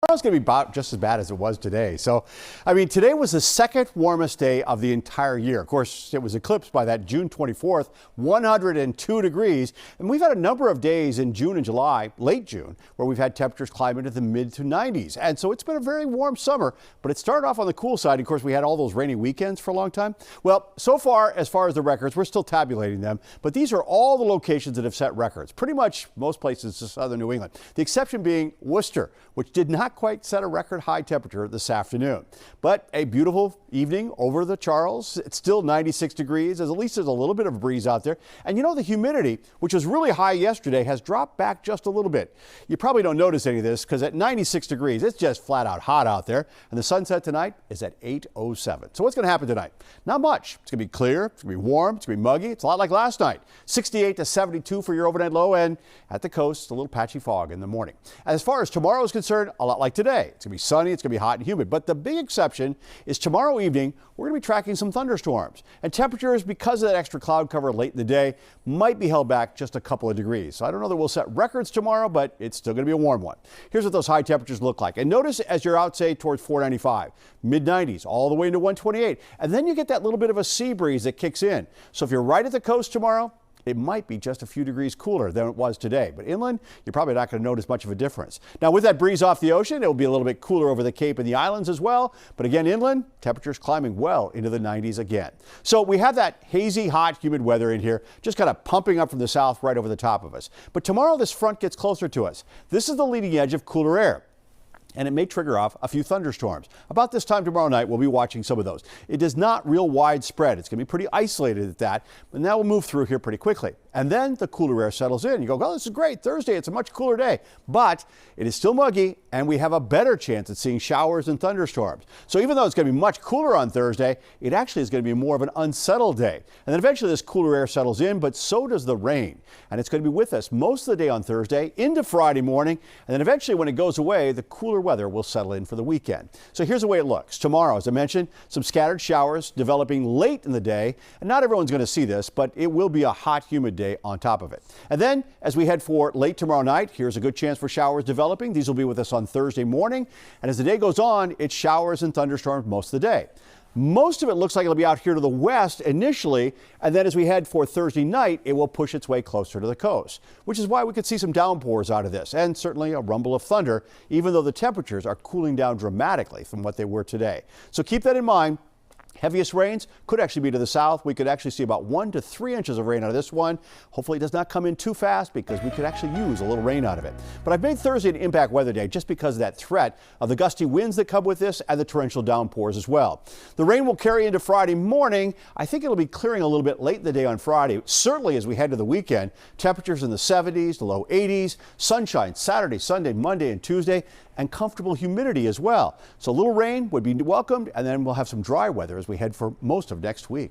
Tomorrow's going to be about just as bad as it was today. So, I mean, today was the second warmest day of the entire year. Of course, it was eclipsed by that June 24th, 102 degrees. And we've had a number of days in June and July, late June, where we've had temperatures climb into the mid to 90s. And so it's been a very warm summer, but it started off on the cool side. Of course, we had all those rainy weekends for a long time. Well, so far as the records, we're still tabulating them, but these are all the locations that have set records. Pretty much most places in southern New England. The exception being Worcester, which did not quite set a record high temperature this afternoon. But a beautiful evening over the Charles. It's still 96 degrees. At least there's a little bit of a breeze out there. And you know, the humidity, which was really high yesterday, has dropped back just a little bit. You probably don't notice any of this because at 96 degrees, it's just flat out hot out there. And the sunset tonight is at 8:07. So what's going to happen tonight? Not much. It's going to be clear. It's going to be warm. It's going to be muggy. It's a lot like last night. 68 to 72 for your overnight low, and at the coast, a little patchy fog in the morning. As far as tomorrow is concerned, a lot like today. It's going to be sunny, it's going to be hot and humid, but the big exception is tomorrow evening, we're going to be tracking some thunderstorms. And temperatures, because of that extra cloud cover late in the day, might be held back just a couple of degrees. So I don't know that we'll set records tomorrow, but it's still going to be a warm one. Here's what those high temperatures look like. And notice as you're out, say, towards 495, mid-90s, all the way into 128. And then you get that little bit of a sea breeze that kicks in. So if you're right at the coast tomorrow, it might be just a few degrees cooler than it was today. But inland, you're probably not going to notice much of a difference. Now, with that breeze off the ocean, it will be a little bit cooler over the Cape and the islands as well. But again, inland, temperatures climbing well into the 90s again. So we have that hazy, hot, humid weather in here, just kind of pumping up from the south right over the top of us. But tomorrow, this front gets closer to us. This is the leading edge of cooler air, and it may trigger off a few thunderstorms. About this time tomorrow night, we'll be watching some of those. It is not real widespread. It's going to be pretty isolated at that, but that will move through here pretty quickly. And then the cooler air settles in. You go, oh, this is great. Thursday, it's a much cooler day. But it is still muggy, and we have a better chance at seeing showers and thunderstorms. So even though it's going to be much cooler on Thursday, it actually is going to be more of an unsettled day. And then eventually this cooler air settles in, but so does the rain. And it's going to be with us most of the day on Thursday into Friday morning. And then eventually when it goes away, the cooler weather will settle in for the weekend. So here's the way it looks. Tomorrow, as I mentioned, some scattered showers developing late in the day. And not everyone's going to see this, but it will be a hot, humid day on top of it. And then as we head for late tomorrow night, here's a good chance for showers developing. These will be with us on Thursday morning. And as the day goes on, it's showers and thunderstorms most of the day. Most of it looks like it'll be out here to the west initially, and then as we head for Thursday night, it will push its way closer to the coast, which is why we could see some downpours out of this, and certainly a rumble of thunder, even though the temperatures are cooling down dramatically from what they were today. So keep that in mind. Heaviest rains could actually be to the south. We could actually see about 1 to 3 inches of rain out of this one. Hopefully it does not come in too fast because we could actually use a little rain out of it. But I've made Thursday an impact weather day just because of that threat of the gusty winds that come with this and the torrential downpours as well. The rain will carry into Friday morning. I think it'll be clearing a little bit late in the day on Friday. Certainly as we head to the weekend, temperatures in the 70s, the low 80s, sunshine Saturday, Sunday, Monday and Tuesday, and comfortable humidity as well. So a little rain would be welcomed, and then we'll have some dry weather as we head for most of next week.